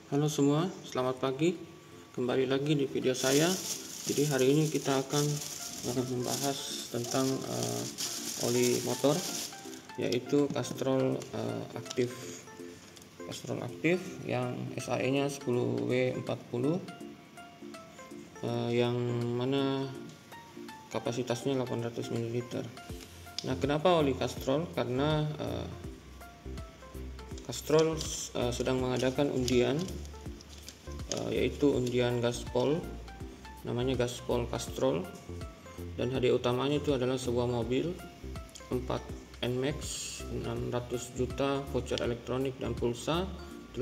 Halo semua, selamat pagi. Kembali lagi di video saya. Jadi hari ini kita akan membahas tentang oli motor, yaitu Castrol aktif. Castrol aktif yang SAE-nya 10W40, yang mana kapasitasnya 800 ml. Nah, kenapa oli Castrol? Karena Castrol sedang mengadakan undian, yaitu undian gaspol, namanya gaspol Castrol, dan hadiah utamanya itu adalah sebuah mobil 4 NMAX 600 juta, voucher elektronik dan pulsa 8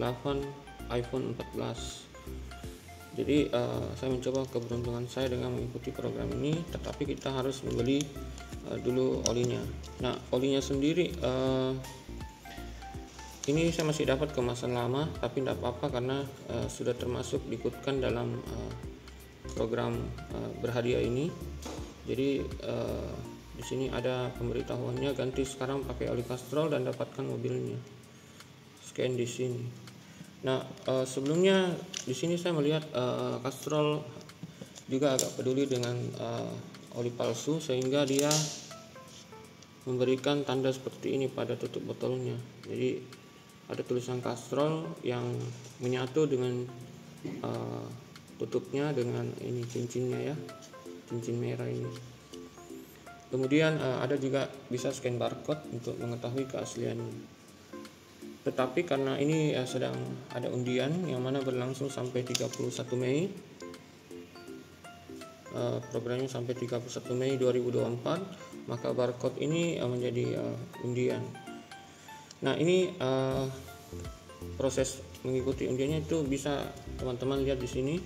iPhone 14. Jadi saya mencoba keberuntungan saya dengan mengikuti program ini, tetapi kita harus membeli dulu olinya. Nah, olinya sendiri ini saya masih dapat kemasan lama, tapi tidak apa-apa karena sudah termasuk diikutkan dalam program berhadiah ini. Jadi di sini ada pemberitahuannya, ganti sekarang pakai oli Castrol dan dapatkan mobilnya. Scan di sini. Nah, sebelumnya di sini saya melihat Castrol juga agak peduli dengan oli palsu, sehingga dia memberikan tanda seperti ini pada tutup botolnya. Jadi ada tulisan Castrol yang menyatu dengan tutupnya dengan ini cincinnya ya, cincin merah ini. Kemudian ada juga bisa scan barcode untuk mengetahui keasliannya. Tetapi karena ini sedang ada undian yang mana berlangsung sampai 31 Mei, programnya sampai 31 Mei 2024, maka barcode ini menjadi undian. Nah, ini proses mengikuti undiannya itu bisa teman-teman lihat di sini.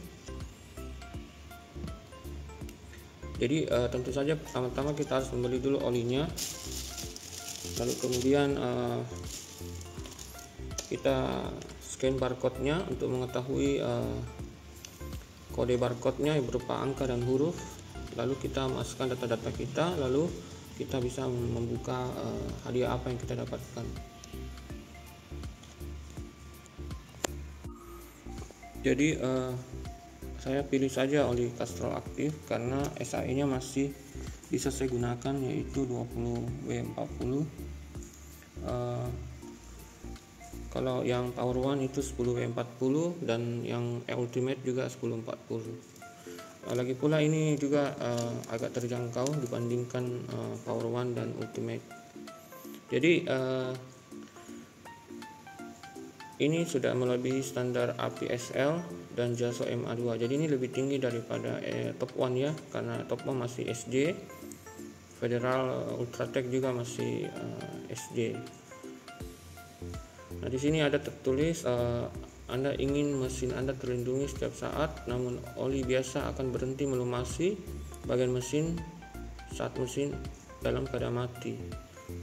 Jadi tentu saja pertama-tama kita harus membeli dulu olinya, lalu kemudian kita scan barcode-nya untuk mengetahui kode barcode-nya berupa angka dan huruf. Lalu kita masukkan data-data kita, lalu kita bisa membuka hadiah apa yang kita dapatkan. Jadi saya pilih saja oli Castrol aktif karena SAE-nya masih bisa saya gunakan, yaitu 20W40. Kalau yang Power One itu 10W40 dan yang Ultimate juga 10W40. Lagi pula ini juga agak terjangkau dibandingkan Power One dan Ultimate. Jadi ini sudah melebihi standar APSL dan JASO MA2. Jadi ini lebih tinggi daripada Top One ya, karena Top One masih SJ, Federal Ultratech juga masih SJ. Nah, di sini ada tertulis Anda ingin mesin Anda terlindungi setiap saat, namun oli biasa akan berhenti melumasi bagian mesin saat mesin dalam keadaan mati.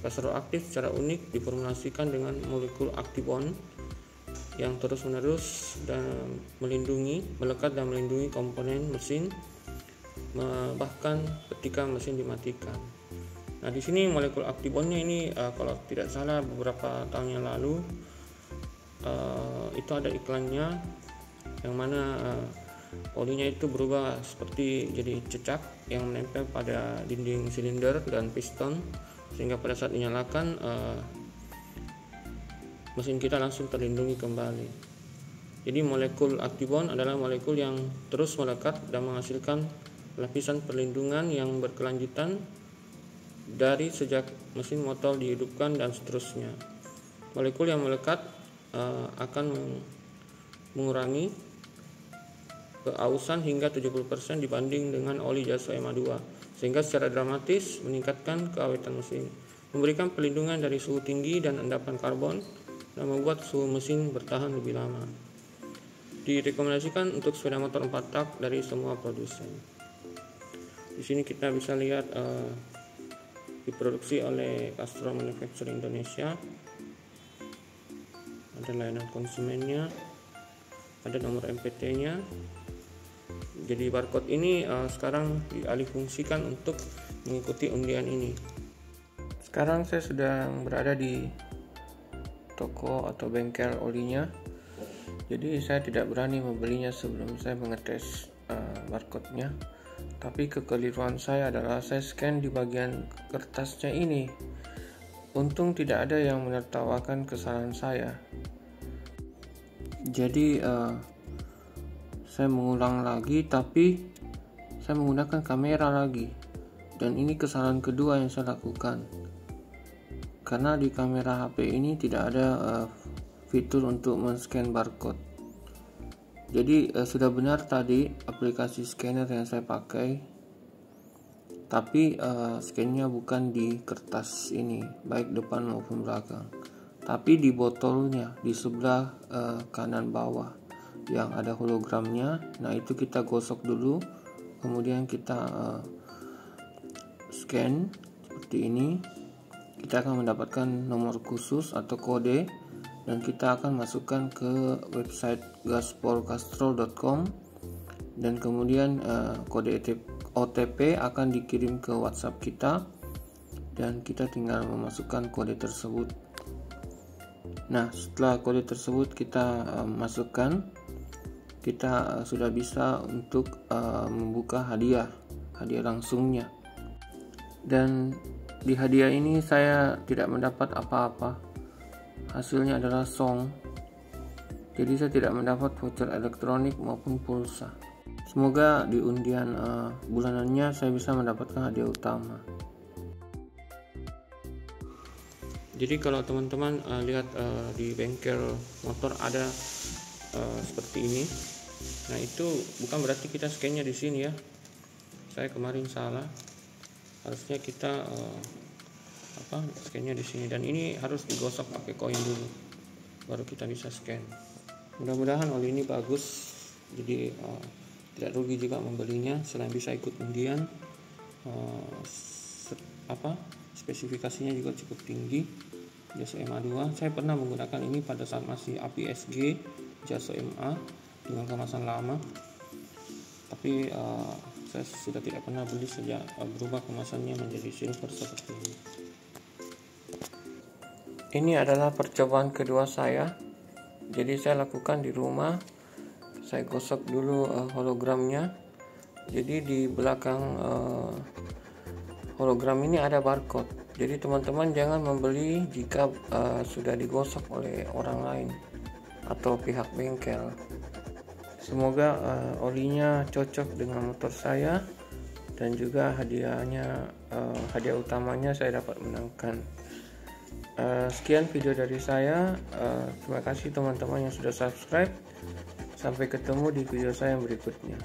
Castrol aktif secara unik diformulasikan dengan molekul Actibond yang terus-menerus dan melekat dan melindungi komponen mesin, bahkan ketika mesin dimatikan. Nah, di sini molekul Actibondnya ini kalau tidak salah beberapa tahun yang lalu itu ada iklannya, yang mana olinya itu berubah seperti jadi cecak yang menempel pada dinding silinder dan piston, sehingga pada saat dinyalakan mesin kita langsung terlindungi kembali. Jadi molekul Actibond adalah molekul yang terus melekat dan menghasilkan lapisan perlindungan yang berkelanjutan dari sejak mesin motor dihidupkan dan seterusnya. Molekul yang melekat akan mengurangi keausan hingga 70% dibanding dengan oli JASO MA2, sehingga secara dramatis meningkatkan keawetan mesin, memberikan perlindungan dari suhu tinggi dan endapan karbon, dan membuat suhu mesin bertahan lebih lama. Direkomendasikan untuk sepeda motor 4 tak dari semua produsen. Di sini kita bisa lihat diproduksi oleh Castrol Manufacturing Indonesia. Ada layanan konsumennya, ada nomor MPT-nya. Jadi barcode ini sekarang dialihfungsikan untuk mengikuti undian ini. Sekarang saya sedang berada di toko atau bengkel olinya. Jadi saya tidak berani membelinya sebelum saya mengetes barcode-nya. Tapi kekeliruan saya adalah saya scan di bagian kertasnya ini. Untung tidak ada yang menertawakan kesalahan saya. Jadi saya mengulang lagi, tapi saya menggunakan kamera lagi. Dan ini kesalahan kedua yang saya lakukan. Karena di kamera HP ini tidak ada fitur untuk men-scan barcode. Jadi sudah benar tadi aplikasi scanner yang saya pakai, tapi scan-nya bukan di kertas ini, baik depan maupun belakang, tapi di botolnya di sebelah kanan bawah yang ada hologramnya. Nah, itu kita gosok dulu, kemudian kita scan seperti ini. Kita akan mendapatkan nomor khusus atau kode, dan kita akan masukkan ke website gasporcastrol.com, dan kemudian kode OTP akan dikirim ke WhatsApp kita, dan kita tinggal memasukkan kode tersebut. Nah, setelah kode tersebut kita masukkan, kita sudah bisa untuk membuka hadiah langsungnya. Dan di hadiah ini saya tidak mendapat apa-apa, hasilnya adalah song. Jadi saya tidak mendapat voucher elektronik maupun pulsa. Semoga di undian bulanannya saya bisa mendapatkan hadiah utama. Jadi kalau teman-teman lihat di bengkel motor ada seperti ini, nah itu bukan berarti kita scan-nya di sini ya. Saya kemarin salah. Harusnya kita scan-nya di sini, dan ini harus digosok pakai koin dulu baru kita bisa scan. Mudah-mudahan oli ini bagus, jadi tidak rugi juga membelinya. Selain bisa ikut undian, spesifikasinya juga cukup tinggi, Jaso MA2. Saya pernah menggunakan ini pada saat masih APSG Jaso MA dengan kemasan lama, tapi saya sudah tidak pernah beli sejak berubah kemasannya menjadi silver seperti ini. Ini adalah percobaan kedua saya. Jadi saya lakukan di rumah. Saya gosok dulu hologramnya. Jadi di belakang hologram ini ada barcode. Jadi teman-teman jangan membeli jika sudah digosok oleh orang lain atau pihak bengkel. Semoga olinya cocok dengan motor saya, dan juga hadiah utamanya saya dapat menangkan. Sekian video dari saya. Terima kasih teman-teman yang sudah subscribe. Sampai ketemu di video saya yang berikutnya.